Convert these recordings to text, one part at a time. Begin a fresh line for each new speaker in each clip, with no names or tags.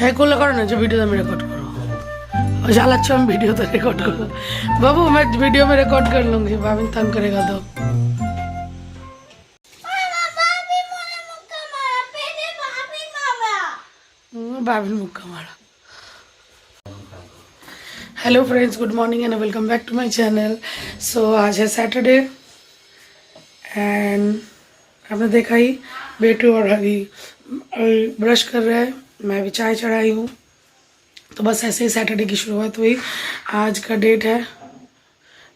হ্যাঁ করলে করো না, जो वीडियो में रिकॉर्ड करो और चालाচ্छ हम वीडियो तो रिकॉर्ड करो। बाबू मैं वीडियो में रिकॉर्ड कर लूंगी, भाभी तंग करेगा तो। भाभी ने मुक्का मारा। Hello friends, good morning and welcome back to my channel. So आज है सैटरडे एंड आपने देखा ही बेटू और अभी ब्रश कर रहे हैं, मैं भी चाय चढ़ाई हूँ। तो बस ऐसे ही सैटरडे की शुरुआत हुई। आज का डेट है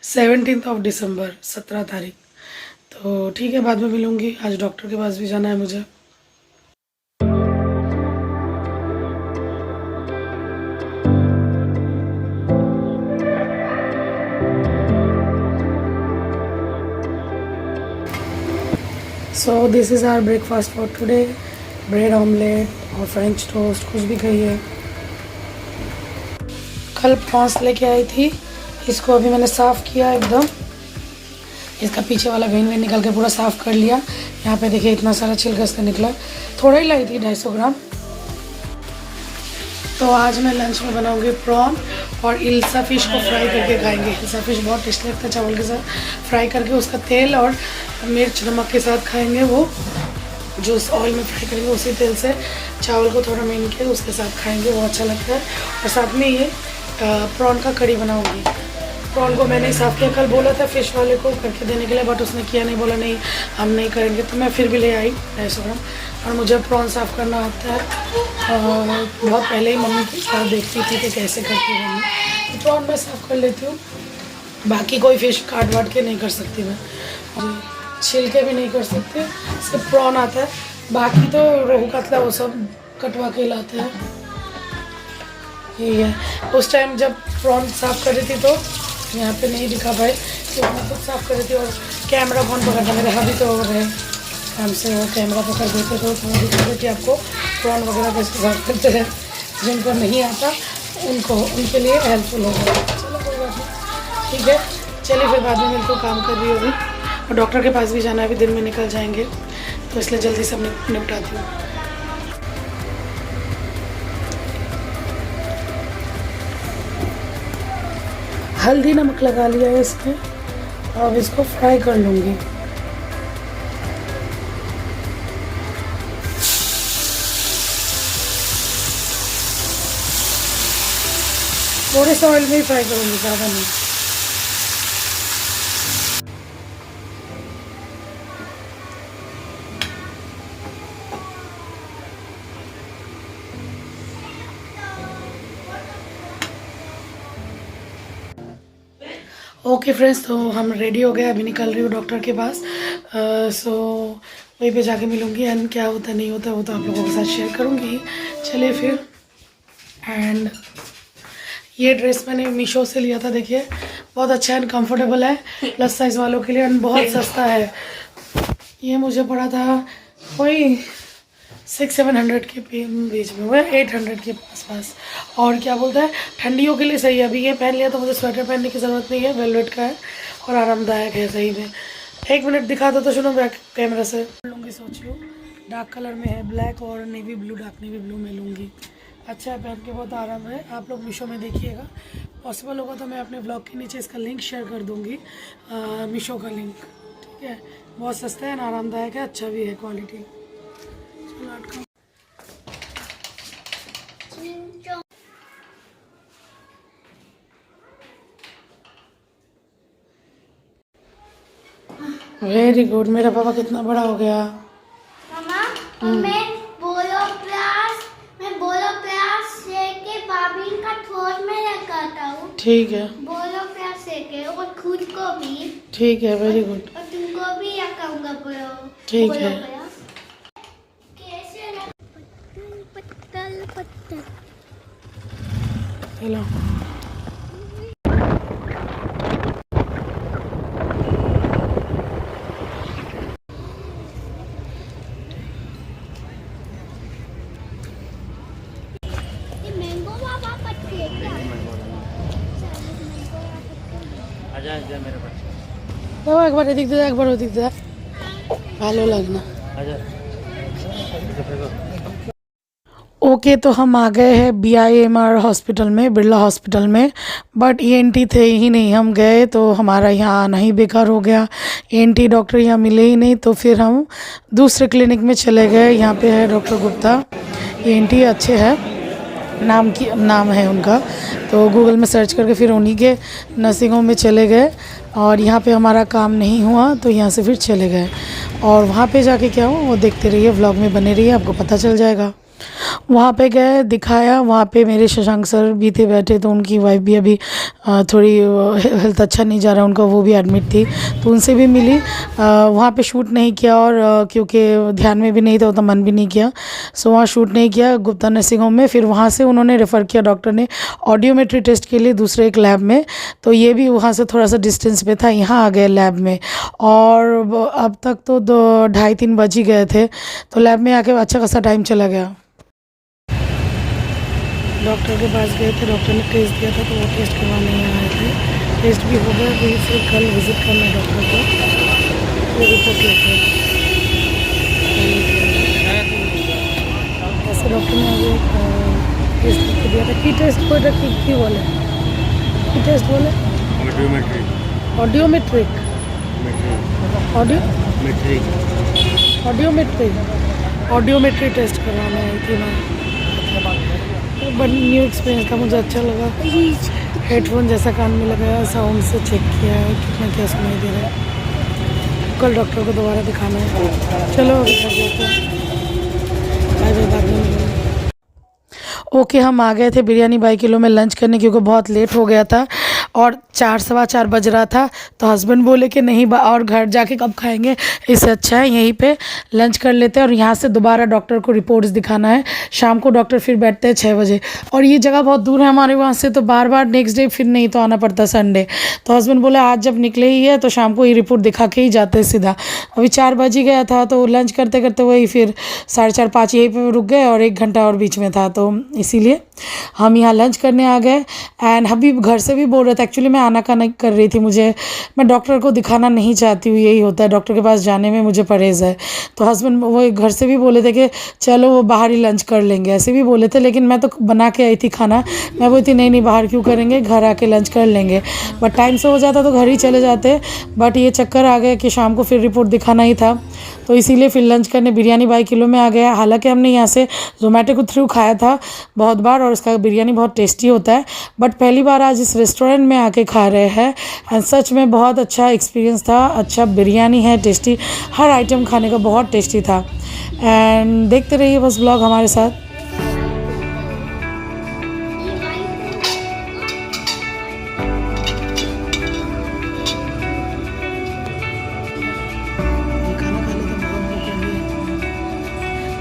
17 दिसंबर, 17 तारीख। तो ठीक है, बाद में मिलूँगी। आज डॉक्टर के पास भी जाना है मुझे। So this is our breakfast for today. Bread omelette और फ्रेंच टोस्ट, कुछ भी खाइए। कल प्रॉन्स लेके आई थी, इसको अभी मैंने साफ़ किया एकदम। इसका पीछे वाला वेन वेन निकाल के पूरा साफ़ कर लिया। यहाँ पे देखिए इतना सारा छिलका से निकला। थोड़ा ही लाई थी, 250 ग्राम। तो आज मैं लंच में बनाऊंगी प्रॉन और इल्सा फिश को फ्राई करके खाएंगे। इल्सा फिश बहुत टेस्टी लगता है, चावल के साथ फ्राई करके उसका तेल और मिर्च नमक के साथ खाएंगे। वो जो ऑयल में फ्राई करेंगे उसी तेल से चावल को थोड़ा मेन के उसके साथ खाएंगे, वो अच्छा लगता है। और साथ में ये प्रॉन का कड़ी बनाऊंगी। प्रॉन को मैंने साफ़ किया, कल बोला था फ़िश वाले को करके देने के लिए, बट उसने किया नहीं, बोला नहीं हम नहीं करेंगे। तो मैं फिर भी ले आई 250 ग्राम। और मुझे प्रॉन साफ़ करना आता है, बहुत पहले ही मम्मी के साथ देखती थी कि कैसे करती है मम्मी। तो प्रॉन मैं साफ़ कर लेती हूँ। बाकी कोई फ़िश काट वाट के नहीं कर सकती मैं, छिलके भी नहीं कर सकते, सिर्फ प्रॉन आता है। बाकी तो रोहू कतला वो सब कटवा के लाते हैं। यही है। उस टाइम जब प्रॉन साफ़ कर रही थी तो यहाँ पे नहीं दिखा पाए कि मैं खुद साफ़ कर रही थी। और कैमरा कौन पकड़ता, मेरे हबी तो हो गए हमसे, वो कैमरा पकड़ देते तो मैं दिखा देती आपको प्रॉन वगैरह कैसे साफ़ करते हैं। जिनको नहीं आता उनके लिए हेल्पफुल होगा। चलो कोई बात नहीं, ठीक है। चलिए फिर बाद में मिलकर काम कर रही होगी। और डॉक्टर के पास भी जाना है, अभी दिन में निकल जाएंगे, तो इसलिए जल्दी से निपटाती हूँ। हल्दी नमक लगा लिया है इसमें, अब इसको फ्राई कर लूँगी। थोड़े से ऑयल में ही फ्राई करूँगी, ज़्यादा नहीं। ओके फ्रेंड्स, तो हम रेडी हो गए, अभी निकल रही हूँ डॉक्टर के पास। सो वहीं पे जाके मिलूँगी एंड क्या होता नहीं होता वो तो आप लोगों के साथ शेयर करूँगी। चलिए फिर। एंड ये ड्रेस मैंने मीशो से लिया था, देखिए बहुत अच्छा एंड कंफर्टेबल है, प्लस साइज़ वालों के लिए, एंड बहुत सस्ता है। ये मुझे पड़ा था वही 600-700 के बीच में, वह 800 के पास। और क्या बोलता है, ठंडियों के लिए सही है। अभी ये पहन लिया तो मुझे स्वेटर पहनने की ज़रूरत नहीं है, वेलवेट का है और आरामदायक है सही में। 1 मिनट दिखा दो तो सुनो बैक कैमरा से। लूँगी, सोचियो डार्क कलर में है, ब्लैक और navy blue, dark navy blue में लूँगी। अच्छा है, पहन के बहुत आराम है। आप लोग मीशो में देखिएगा, पॉसिबल होगा तो मैं अपने ब्लॉग के नीचे इसका लिंक शेयर कर दूँगी, मीशो का लिंक, ठीक है। बहुत सस्ता है, आरामदायक है, अच्छा भी है क्वालिटी। वेरी गुड, मेरा पापा कितना बड़ा हो गया।
मामा, मैं बोलो प्यास से के भाभी का थोट में लगाता हूँ।
ठीक है,
बोलो प्यास से के, और खुद को भी।
ठीक है, वेरी गुड।
और तुमको भी लगाऊंगा, बोलो।
ठीक है।
कैसे पत्तल पत्तल।
हेलो, দেখো একবার এদিক দিয়ে একবার ওদিক দিয়ে ভালো লাগে না। ओके तो हम आ गए हैं BIMR हॉस्पिटल में, बिरला हॉस्पिटल में। बट ENT थे ही नहीं, हम गए तो हमारा यहाँ आना ही बेकार हो गया। ENT डॉक्टर यहाँ मिले ही नहीं, तो फिर हम दूसरे क्लिनिक में चले गए। यहाँ पे है डॉक्टर गुप्ता, ENT अच्छे हैं, नाम है उनका। तो गूगल में सर्च करके फिर उन्हीं के नर्सिंग होम में चले गए। और यहाँ पे हमारा काम नहीं हुआ तो यहाँ से फिर चले गए। और वहाँ पे जाके क्या हुआ वो देखते रहिए, व्लॉग में बने रहिए, आपको पता चल जाएगा। वहाँ पे गए, दिखाया। वहाँ पे मेरे शशांक सर भी थे बैठे, तो उनकी वाइफ भी अभी थोड़ी हेल्थ अच्छा नहीं जा रहा उनका, वो भी एडमिट थी, तो उनसे भी मिली। वहाँ पे शूट नहीं किया, और क्योंकि ध्यान में भी नहीं था, उतना मन भी नहीं किया, सो वहाँ शूट नहीं किया गुप्ता नर्सिंग होम में। फिर वहाँ से उन्होंने रेफ़र किया डॉक्टर ने ऑडियोमेट्री टेस्ट के लिए दूसरे एक लैब में। तो ये भी वहाँ से थोड़ा सा डिस्टेंस पे था, यहाँ आ गए लैब में। और अब तक तो 2-2:30-3 बज ही गए थे, तो लैब में आके अच्छा खासा टाइम चला गया। डॉक्टर के पास गए थे, डॉक्टर ने टेस्ट दिया था, तो वो टेस्ट करवाने यहाँ आए थे। टेस्ट भी हो गया, तो फिर कल विज़िट करना डॉक्टर को, वो रिपोर्ट लेके। ऐसे डॉक्टर ने अभी टेस्ट लिख दिया था। की टेस्ट कोई की बोले, की टेस्ट बोले ऑडियोमेट्रिक ऑडियोमेट्री टेस्ट करवाने आई थी मैं। बट न्यू एक्सपीरियंस था, मुझे अच्छा लगा। हेडफोन जैसा कान में लगाया, साउंड से चेक किया है कितना क्या सुनाई दे रहा है। कल डॉक्टर को दोबारा दिखाना है। चलो अभी कर लेते हैं, बाय बाय, बाद में मिलेंगे। ओके हम आ गए थे बिरयानी बाई किलो में लंच करने, क्योंकि बहुत लेट हो गया था और 4-4:15 बज रहा था। तो हस्बैंड बोले कि नहीं और घर जाके कब खाएंगे, इससे अच्छा है यहीं पे लंच कर लेते हैं। और यहाँ से दोबारा डॉक्टर को रिपोर्ट्स दिखाना है। शाम को डॉक्टर फिर बैठते हैं 6 बजे, और ये जगह बहुत दूर है हमारे वहाँ से, तो बार बार नेक्स्ट डे फिर नहीं तो आना पड़ता संडे। तो हस्बैंड बोले आज जब निकले ही है तो शाम को ये रिपोर्ट दिखा के ही जाते हैं सीधा। अभी 4 बज ही गया था, तो लंच करते करते वही फिर 4:30-5 यहीं पर रुक गए, और 1 घंटा और बीच में था, तो इसीलिए हम यहाँ लंच करने आ गए। एंड अभी घर से भी बोल रहे थे, एक्चुअली मैं आना का नहीं कर रही थी, मैं डॉक्टर को दिखाना नहीं चाहती हूँ, यही होता है डॉक्टर के पास जाने में मुझे परहेज़ है। तो हस्बैंड वो घर से भी बोले थे कि चलो वो बाहर ही लंच कर लेंगे, ऐसे भी बोले थे। लेकिन मैं तो बना के आई थी खाना, मैं बोलती नहीं बाहर क्यों करेंगे, घर आके लंच कर लेंगे। बट टाइम से हो जाता तो घर ही चले जाते, बट ये चक्कर आ गया कि शाम को फिर रिपोर्ट दिखाना ही था, तो इसीलिए फिर लंच करने बिरयानी बाई किलो में आ गया। हालांकि हमने यहाँ से जोमेटो के थ्रू खाया था बहुत बार, और इसका बिरयानी बहुत टेस्टी होता है, बट पहली बार आज इस रेस्टोरेंट में आके खा रहे हैं। एंड सच में बहुत अच्छा एक्सपीरियंस था। अच्छा बिरयानी है, टेस्टी, हर आइटम खाने का बहुत टेस्टी था। एंड देखते रहिए बस ब्लॉग हमारे साथ।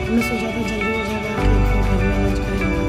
हमने सोचा था जल्दी हो जाएगा, फिर घर में लंच करेंगे।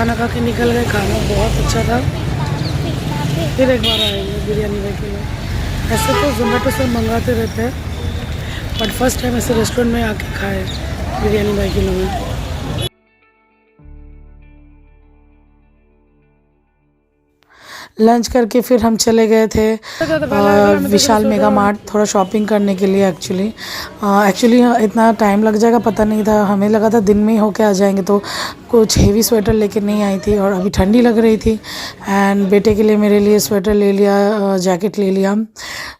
खाना खा के निकल गए। खाना बहुत अच्छा था। फिर एक बार आएंगे बिरयानी भाई के लिए। ऐसे तो जोमेटो से मंगाते रहते हैं, बट फर्स्ट टाइम ऐसे रेस्टोरेंट में आके खाए बिरयानी भाई के लिए। लंच करके फिर हम चले गए थे विशाल मेगा मार्ट थोड़ा शॉपिंग करने के लिए। एक्चुअली इतना टाइम लग जाएगा पता नहीं था, हमें लगा था दिन में ही होके आ जाएंगे, तो कुछ हेवी स्वेटर लेके नहीं आई थी और अभी ठंडी लग रही थी। एंड बेटे के लिए मेरे लिए स्वेटर ले लिया, जैकेट ले लिया।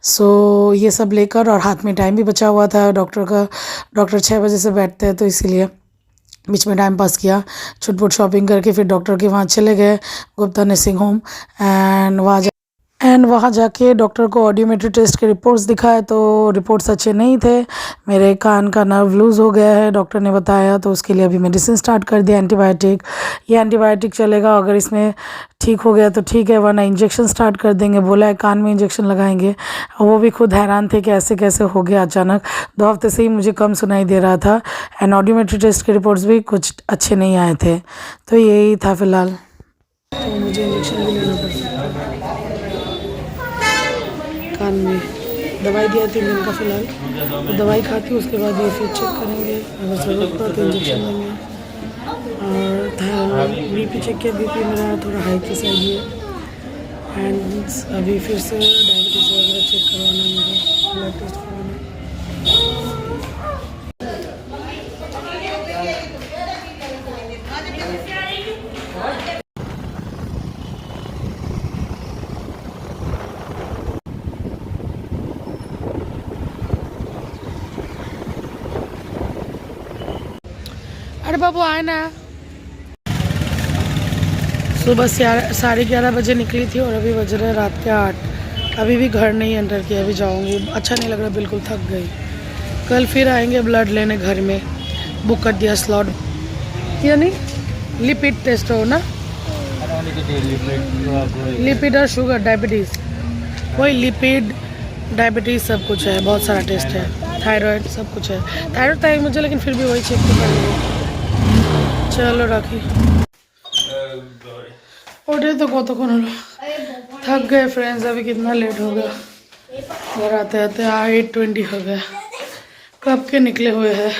सो ये सब लेकर, और हाथ में टाइम भी बचा हुआ था डॉक्टर 6 बजे से बैठते हैं, तो इसीलिए बीच में टाइम पास किया। छुटपुट शॉपिंग करके फिर डॉक्टर के वहाँ चले गए, गुप्ता नर्सिंग होम। एंड वहाँ जाके डॉक्टर को ऑडियोमेट्री टेस्ट के रिपोर्ट्स दिखाए, तो रिपोर्ट्स अच्छे नहीं थे। मेरे कान का नर्व लूज़ हो गया है डॉक्टर ने बताया, तो उसके लिए अभी मेडिसिन स्टार्ट कर दिया, एंटीबायोटिक। ये एंटीबायोटिक चलेगा, अगर इसमें ठीक हो गया तो ठीक है, वरना इंजेक्शन स्टार्ट कर देंगे। बोला है कान में इंजेक्शन लगाएंगे। वो भी खुद हैरान थे कि ऐसे कैसे हो गया अचानक। 2 हफ्ते से ही मुझे कम सुनाई दे रहा था, एंड ऑडियोमेट्री टेस्ट के रिपोर्ट्स भी कुछ अच्छे नहीं आए थे। तो यही था फ़िलहाल। तो मुझे इंजेक्शन भी लेना पड़ सकता है कान में। दवाई दिया 3 दिन का फ़िलहाल, तो दवाई खाती हूँ, उसके बाद ये फिर चेक करेंगे, अगर ज़रूरत पड़ा तो इंजेक्शन देंगे। और था बीपी चेक किया, बीपी मेरा थोड़ा हाई की साइड है। एंड अभी फिर से डायबिटीज़ वगैरह चेक करवाना है मुझे, ब्लड टेस्ट करवाना है। अरे बाबू आए ना। सुबह 11:30 बजे निकली थी और अभी बज रहे रात के 8। अभी भी घर नहीं एंटर किया, अभी जाऊंगी। अच्छा नहीं लग रहा, बिल्कुल थक गई। कल फिर आएंगे ब्लड लेने घर में, बुक कर दिया स्लॉट। यानी लिपिड टेस्ट हो ना, लिपिड और शुगर डायबिटीज़, वही लिपिड डायबिटीज़ सब कुछ है, बहुत सारा टेस्ट है। थायराइड सब कुछ है। थायराइड था मुझे, लेकिन फिर भी वही चेक तो कर लो। चलो राखी उठे तो को थक गए फ्रेंड्स। अभी कितना लेट हो गया, घर आते आते 8:20 हो गया। कब के निकले हुए हैं,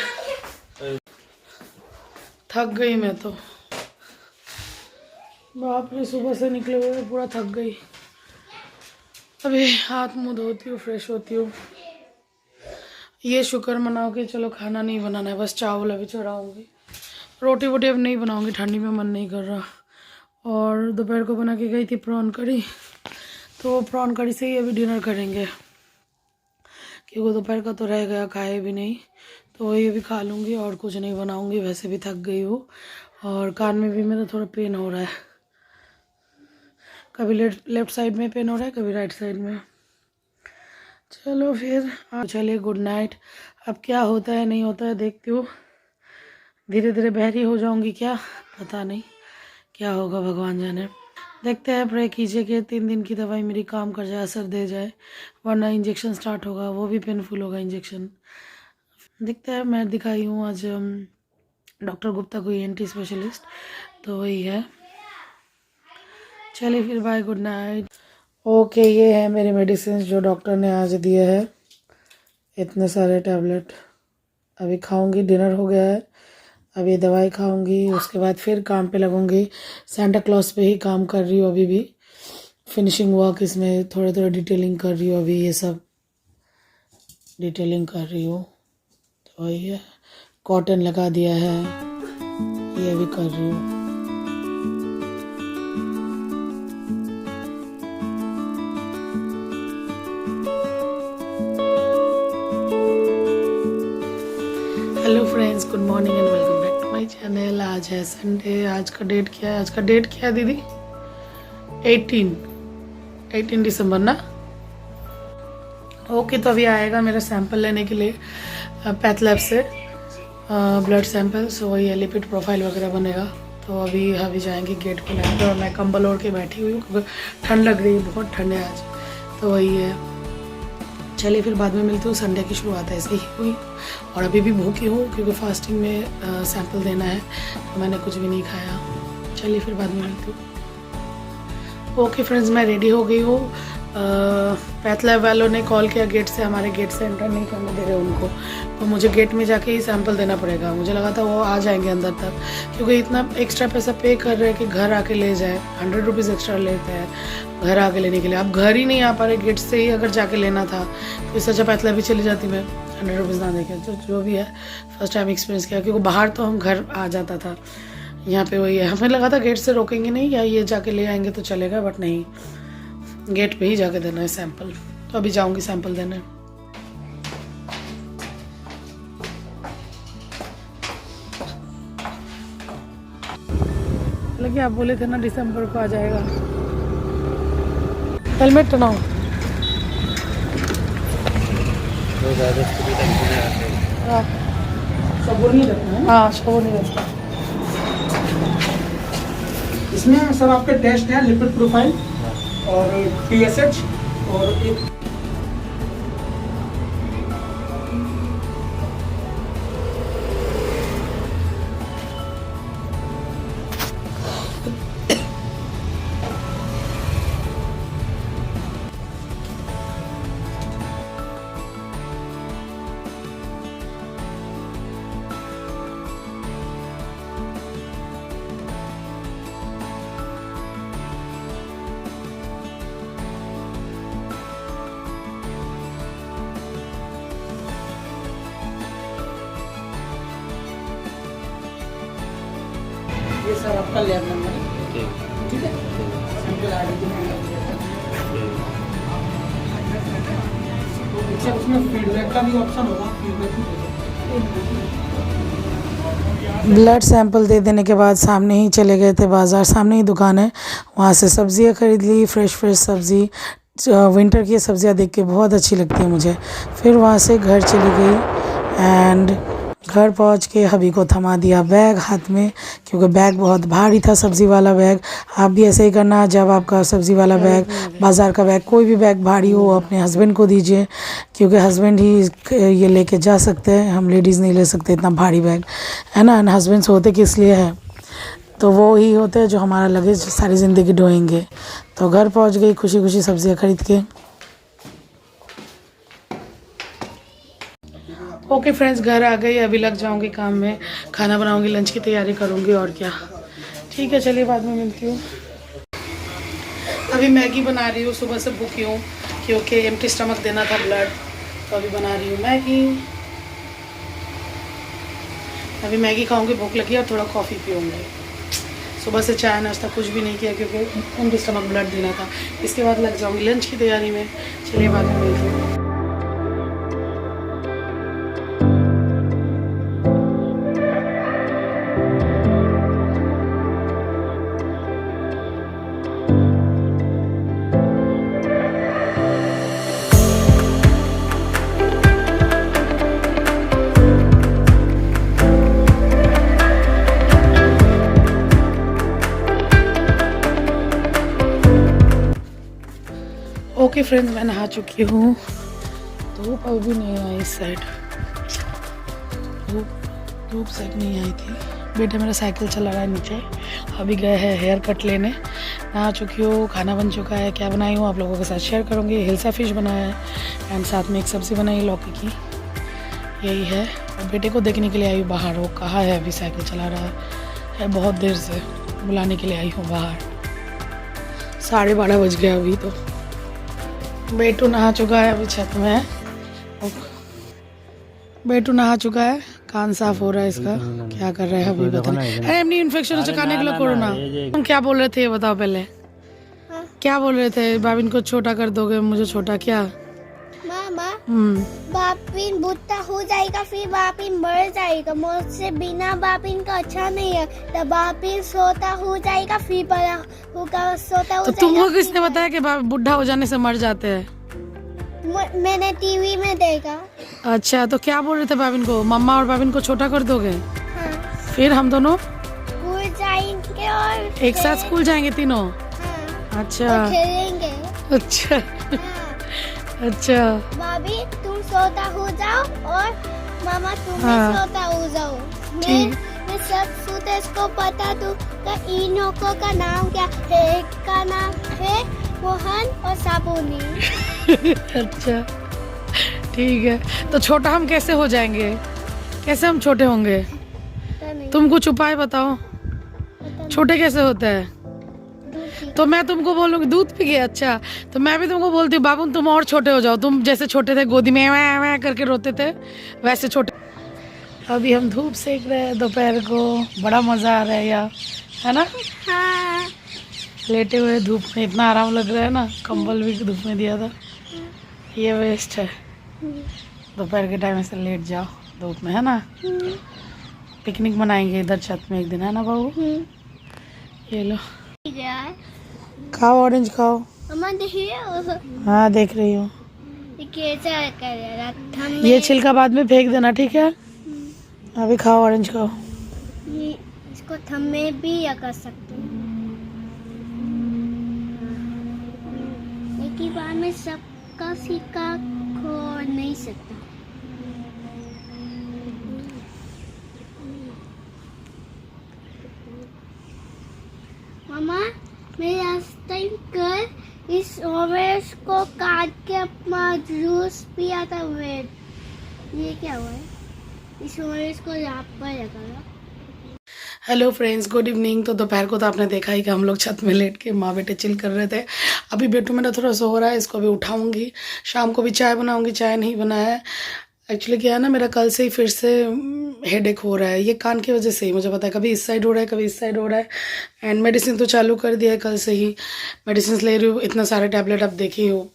थक गई मैं तो। बाप रे, सुबह से निकले हुए पूरा थक गई। अभी हाथ मुँह धोती हूँ, फ्रेश होती हूँ। ये शुक्र मनाओ कि चलो खाना नहीं बनाना है, बस चावल अभी चढ़ाऊँगी। रोटी वोटी अब नहीं बनाऊँगी, ठंडी में मन नहीं कर रहा। और दोपहर को बना के गई थी प्रॉन करी, तो प्रॉन करी से ही अभी डिनर करेंगे, क्योंकि दोपहर का तो रह गया, खाए भी नहीं, तो वही अभी खा लूँगी और कुछ नहीं बनाऊँगी। वैसे भी थक गई हूँ और कान में भी मेरा थोड़ा पेन हो रहा है, कभी लेफ्ट साइड में पेन हो रहा है, कभी राइट साइड में। चलो फिर चलिए, गुड नाइट। अब क्या होता है नहीं होता है देखती हूँ, धीरे धीरे बहरी हो जाऊँगी क्या, पता नहीं क्या होगा, भगवान जाने। देखते हैं, प्रे कीजिए कि 3 दिन की दवाई मेरी काम कर जाए, असर दे जाए, वरना इंजेक्शन स्टार्ट होगा, वो भी पेनफुल होगा इंजेक्शन। देखते हैं। मैं दिखाई हूँ आज डॉक्टर गुप्ता को, ENT स्पेशलिस्ट, तो वही है। चलिए फिर, बाय, गुड नाइट। ओके, ये है मेरे मेडिसिन जो डॉक्टर ने आज दिए हैं, इतने सारे टैबलेट। अभी खाऊंगी, डिनर हो गया है, अभी दवाई खाऊंगी, उसके बाद फिर काम पे लगूंगी। सेंटा क्लॉज पे ही काम कर रही हूँ अभी भी, फिनिशिंग वर्क इसमें थोड़ा थोड़ा डिटेलिंग कर रही हूँ, अभी ये सब डिटेलिंग कर रही हूँ। तो वही है, कॉटन लगा दिया है, ये भी कर रही हूँ। Hello friends, good morning and welcome back to my channel. आज है संडे। आज का डेट क्या है? आज का डेट क्या है दीदी? 18 दिसंबर ना। ओके, तो अभी आएगा मेरा सैंपल लेने के लिए पैथ लैब से, ब्लड सैंपल। सो वही है, लिपिड प्रोफाइल वगैरह बनेगा। तो अभी जाएंगे गेट पे लाइन पे, और मैं कंबल ओढ़ के बैठी हुई हूँ क्योंकि ठंड लग रही है, बहुत ठंड है आज। तो वही है, चलिए फिर बाद में मिलती हूँ। संडे की शुरुआत ऐसे ही हुई और अभी भी भूखी हूँ क्योंकि फास्टिंग में सैंपल देना है, तो मैंने कुछ भी नहीं खाया। चलिए फिर बाद में मिलती हूँ। ओके फ्रेंड्स, मैं रेडी हो गई हूँ। पैथलैब वालों ने कॉल किया गेट से, हमारे गेट से एंटर नहीं करने दे रहे उनको, तो मुझे गेट में जाके ही सैंपल देना पड़ेगा। मुझे लगा था वो आ जाएंगे अंदर तक, क्योंकि इतना एक्स्ट्रा पैसा पे कर रहे हैं कि घर आके ले जाए। 100 रुपीज़ एक्स्ट्रा लेते हैं घर आके लेने के लिए। आप घर ही नहीं आ पा रहे, गेट से ही अगर जाके लेना था तो इससे अच्छा पैथलैब भी चली जाती मैं, 100 रुपीज़ ना देखे। तो जो भी है फर्स्ट टाइम एक्सपीरियंस किया, क्योंकि बाहर तो हम घर आ जाता था, यहाँ पे वही है। हमें लगा था गेट से रोकेंगे नहीं या ये जाके ले आएंगे तो चलेगा, बट नहीं, गेट पे ही जाके देना है सैंपल। तो अभी जाऊंगी सैंपल देने। लगे आप बोले थे ना दिसंबर को आ जाएगा। हेलमेट तो ना हो।
सबूर नहीं रखना है।
हाँ शोर नहीं रहता।
इसमें सर आपके टेस्ट है लिपिड प्रोफाइल और TSH और एक ये सर आपका लैब नंबर है, ठीक है। सैंपल आईडी अच्छा, उसमें फीडबैक का भी ऑप्शन होगा, फीडबैक भी देगा।
ब्लड सैंपल दे देने के बाद सामने ही चले गए थे बाज़ार, सामने ही दुकान है, वहाँ से सब्जियाँ खरीद ली, फ्रेश सब्ज़ी। विंटर की सब्जियाँ देख के बहुत अच्छी लगती है मुझे। फिर वहाँ से घर चली गई एंड घर पहुँच के हबी को थमा दिया बैग हाथ में, क्योंकि बैग बहुत भारी था, सब्ज़ी वाला बैग। आप भी ऐसे ही करना, जब आपका सब्ज़ी वाला बैग, बाज़ार का बैग, कोई भी बैग भारी हो अपने हस्बैंड को दीजिए, क्योंकि हस्बैंड ही ये लेके जा सकते हैं, हम लेडीज़ नहीं ले सकते इतना भारी बैग, है ना। हस्बैंड्स होते किस लिए है, तो वो ही होते हैं जो हमारा लगेज सारी ज़िंदगी ढोएंगे। तो घर पहुंच गई खुशी खुशी सब्जियां खरीद के। ओके फ्रेंड्स, घर आ गई, अभी लग जाऊंगी काम में, खाना बनाऊंगी, लंच की तैयारी करूंगी और क्या। ठीक है, चलिए बाद में मिलती हूँ। अभी मैगी बना रही हूँ, सुबह से भूखी हूँ क्योंकि एम्प्टी स्टमक देना था ब्लड, तो अभी बना रही हूँ मैगी। अभी मैगी खाऊंगी, भूख लगी, और थोड़ा कॉफ़ी पीऊँगी। सुबह से चाय नाश्ता कुछ भी नहीं किया क्योंकि एम्प्टी स्टमक ब्लड देना था। इसके बाद लग जाऊंगी लंच की तैयारी में। चलिए बाद में मिलती हूँ। ओके फ्रेंड्स, मैं नहा चुकी हूँ। धूप अभी नहीं आई इस साइड, धूप साइड नहीं आई थी। बेटा मेरा साइकिल चला रहा है नीचे, अभी गए हैं हेयर कट लेने। नहा चुकी हूँ, खाना बन चुका है। क्या बनाई हूँ आप लोगों के साथ शेयर करूँगी। हिलसा फिश बनाया है एंड साथ में एक सब्ज़ी बनाई लौकी की, यही है। और बेटे को देखने के लिए आई हूँ बाहर, वो कहाँ है, अभी साइकिल चला रहा है बहुत देर से, बुलाने के लिए आई हूँ बाहर। 12:30 बज गया अभी तो। बेटू नहा चुका है, अभी छत में है। बेटू नहा चुका है, कान साफ हो रहा है इसका। क्या कर रहा है अभी पता नहीं। अरे अपनी इन्फेक्शन हो चुकाने के लिए कोरोना। तुम क्या बोल रहे थे ये बताओ पहले। क्या बोल रहे थे, बाबिन को छोटा कर दोगे, मुझे छोटा क्या।
मामा बापिन बुढ़ा हो जाएगा, फिर बापिन मर जाएगा। मुझसे बिना बापिन का अच्छा नहीं है। तो बापिन सोता हो जाएगा, फिर बड़ा होगा, सोता हो
तो
जाएगा।
तुमको किसने बताया कि बुढ़ा हो जाने से मर जाते हैं।
मैंने टीवी में देखा।
अच्छा, तो क्या बोल रहे थे बाबिन को, मम्मा और बाबिन को छोटा कर दोगे।
हाँ।
फिर हम दोनों
स्कूल जाएंगे और
एक साथ स्कूल जाएंगे तीनों।
हाँ।
अच्छा
और खेलेंगे।
अच्छा
हाँ।
अच्छा।
भाभी तुम सोता हो जाओ और मामा तुम भी
हाँ।
सोता हो जाओ।
ठीक।
मैं मैं सब सूटेस को बता दूं कि इन लोगों का नाम क्या है। एक का नाम है मोहन और साबुनी।
अच्छा ठीक है, तो छोटा हम कैसे हो जाएंगे, कैसे हम छोटे होंगे?
पता नहीं,
तुम कुछ उपाय बताओ,
पता नहीं।
छोटे कैसे होते हैं?
दूध पी-
तो मैं तुमको बोलूँगी दूध पी गए, अच्छा तो मैं भी तुमको बोलती हूँ बाबू तुम और छोटे हो जाओ, तुम जैसे छोटे थे गोदी में मैं करके रोते थे वैसे छोटे। अभी हम धूप सेक रहे हैं दोपहर को, बड़ा मज़ा आ रहा है यार, है ना?
हाँ,
लेटे हुए धूप में इतना आराम लग रहा है ना, कंबल भी धूप में दिया था, ये वेस्ट है। दोपहर के टाइम ऐसे लेट जाओ धूप में, है ना? पिकनिक मनाएंगे इधर छत में एक दिन, है ना बाबू? ये लो
यार
खाओ, ऑरेंज खाओ।
मम्मा देखिए
हाँ देख रही हूँ।
ये कैसा कर रहा था।
ये छिलका बाद में फेंक देना, ठीक है? अभी खाओ, ऑरेंज खाओ।
इसको थम में भी या कर सकते हैं। एक ही बार में सबका सिक्का खो नहीं सकता। मामा मैं लास्ट टाइम कर इस ऑरेंज को काट के अपना जूस पिया था रेड। ये क्या हुआ है? इस ऑरेंज को यहाँ पर लगा।
Hello friends, good evening. तो दोपहर को तो आपने देखा ही कि हम लोग छत में लेट के माँ बेटे चिल कर रहे थे। अभी बेटू मेरा थोड़ा सो हो रहा है, इसको अभी उठाऊंगी, शाम को भी चाय बनाऊंगी। चाय नहीं बनाया है एक्चुअली, क्या है ना मेरा कल से ही फिर से हेडेक हो रहा है, ये कान की वजह से ही, मुझे पता है कभी इस साइड हो रहा है कभी इस साइड हो रहा है। एंड मेडिसिन तो चालू कर दिया है, कल से ही मेडिसिन ले रही हूँ, इतना सारे टैबलेट अब देखी हो।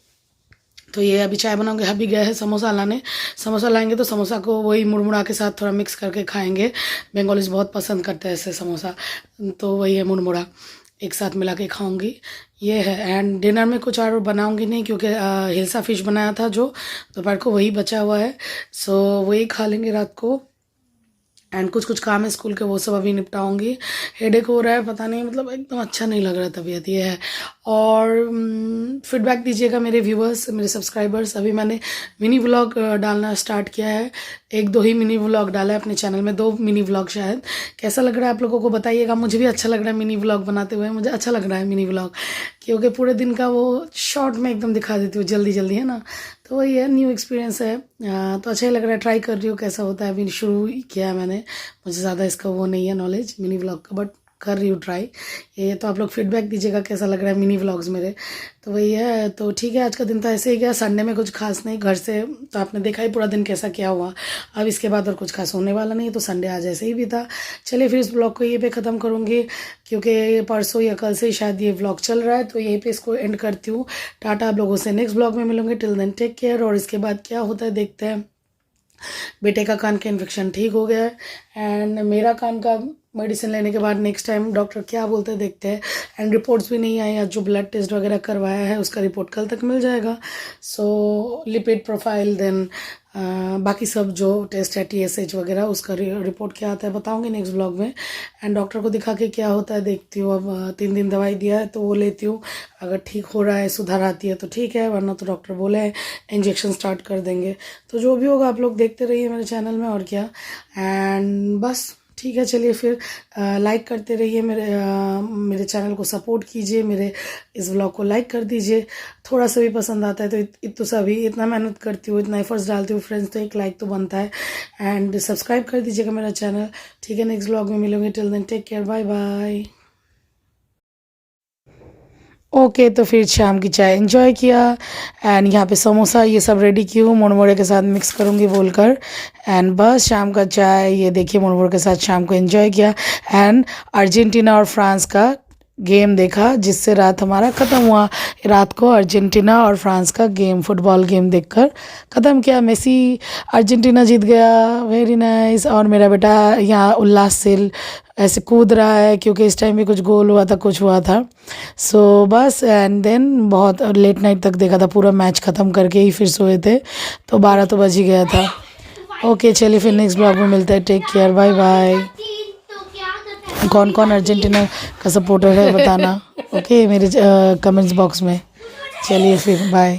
तो ये अभी चाय बनाऊंगे। अभी गए हैं समोसा लाने, समोसा लाएंगे तो समोसा को वही मुड़मुड़ा के साथ थोड़ा मिक्स करके खाएंगे। बंगालीज बहुत पसंद करते हैं ऐसे समोसा, तो वही है मुड़मुड़ा, एक साथ मिला के खाऊंगी ये है। एंड डिनर में कुछ और बनाऊंगी नहीं, क्योंकि हिलसा फिश बनाया था जो दोपहर को वही बचा हुआ है, सो वही खा लेंगे रात को। एंड कुछ काम है स्कूल के, वो सब अभी निपटाऊंगी। हेडेक हो रहा है, पता नहीं मतलब एकदम अच्छा नहीं लग रहा तबीयत, ये है। और फीडबैक दीजिएगा मेरे व्यूअर्स, मेरे सब्सक्राइबर्स। अभी मैंने मिनी व्लॉग डालना स्टार्ट किया है, 1-2 ही मिनी व्लॉग डाला है अपने चैनल में, 2 मिनी व्लॉग शायद। कैसा लग रहा है आप लोगों को बताइएगा। मुझे भी अच्छा लग रहा है मिनी व्लॉग बनाते हुए, मुझे अच्छा लग रहा है मिनी व्लॉग, क्योंकि पूरे दिन का वो शॉर्ट में एकदम दिखा देती हूँ जल्दी जल्दी, है ना? तो वही है, न्यू एक्सपीरियंस है, तो अच्छा ही लग रहा है। ट्राई कर रही हूँ कैसा होता है, अभी शुरू किया है मैंने, मुझे ज़्यादा इसका वो नहीं है नॉलेज मिनी व्लॉग का, बट कर रही हूँ ट्राई। ये तो आप लोग फीडबैक दीजिएगा कैसा लग रहा है मिनी व्लॉग्स मेरे। तो वही है, तो ठीक है, आज का दिन तो ऐसे ही गया। संडे में कुछ खास नहीं, घर से तो आपने देखा ही पूरा दिन कैसा क्या हुआ। अब इसके बाद और कुछ खास होने वाला नहीं है, तो संडे आज ऐसे ही भी था। चलिए फिर इस ब्लॉग को यहीं पे ख़त्म करूँगी, क्योंकि परसों या कल से ही शायद ये व्लॉग चल रहा है, तो यहीं पे इसको एंड करती हूँ। टाटा, आप लोगों से नेक्स्ट ब्लॉग में मिलूंगे। Till then take care. और इसके बाद क्या होता है देखते हैं। बेटे का कान का इन्फेक्शन ठीक हो गया है, एंड मेरा कान का मेडिसिन लेने के बाद नेक्स्ट टाइम डॉक्टर क्या बोलते हैं देखते हैं। एंड रिपोर्ट्स भी नहीं आई, आज जो ब्लड टेस्ट वगैरह करवाया है उसका रिपोर्ट कल तक मिल जाएगा। सो लिपिड प्रोफाइल, देन बाकी सब जो टेस्ट है TSH वगैरह, उसका रिपोर्ट क्या आता है बताऊंगी नेक्स्ट ब्लॉग में। एंड डॉक्टर को दिखा के क्या होता है देखती हूँ। अब 3 दिन दवाई दिया है तो वो लेती हूँ, अगर ठीक हो रहा है, सुधार आती है तो ठीक है, वरना तो डॉक्टर बोले हैं इंजेक्शन स्टार्ट कर देंगे। तो जो भी होगा आप लोग देखते रहिए मेरे चैनल में, और क्या। एंड बस ठीक है, चलिए फिर लाइक करते रहिए, मेरे चैनल को सपोर्ट कीजिए, मेरे इस व्लॉग को लाइक कर दीजिए। थोड़ा सा भी पसंद आता है तो इतना सा भी, इतना मेहनत करती हूँ, इतना एफर्ट्स डालती हूँ फ्रेंड्स, तो एक लाइक तो बनता है। एंड सब्सक्राइब कर दीजिएगा मेरा चैनल, ठीक है? नेक्स्ट व्लॉग में मिलूंगी। Till then take care, bye bye. Okay, तो फिर शाम की चाय एंजॉय किया, एंड यहाँ पे समोसा ये सब रेडी की हूँ, मुड़मुड़े के साथ मिक्स करूँगी बोलकर। एंड बस शाम का चाय ये देखिए मुड़मुड़ के साथ शाम को एंजॉय किया। एंड अर्जेंटीना और फ्रांस का गेम देखा, जिससे रात हमारा ख़त्म हुआ। रात को अर्जेंटीना और फ्रांस का गेम, फुटबॉल गेम देखकर ख़त्म किया। मेसी अर्जेंटीना जीत गया, वेरी नाइस। और मेरा बेटा यहाँ उल्लास से ऐसे कूद रहा है, क्योंकि इस टाइम भी कुछ गोल हुआ था, कुछ हुआ था। सो बस, एंड देन बहुत लेट नाइट तक देखा था, पूरा मैच ख़त्म करके ही फिर सोए थे, तो 12 तो बज ही गया था। ओके, चलिए फिर नेक्स्ट ब्लॉग में मिलते हैं। Take care, bye bye. कौन कौन अर्जेंटीना का सपोर्टर है बताना, ओके, मेरे कमेंट्स बॉक्स में। चलिए फिर बाय।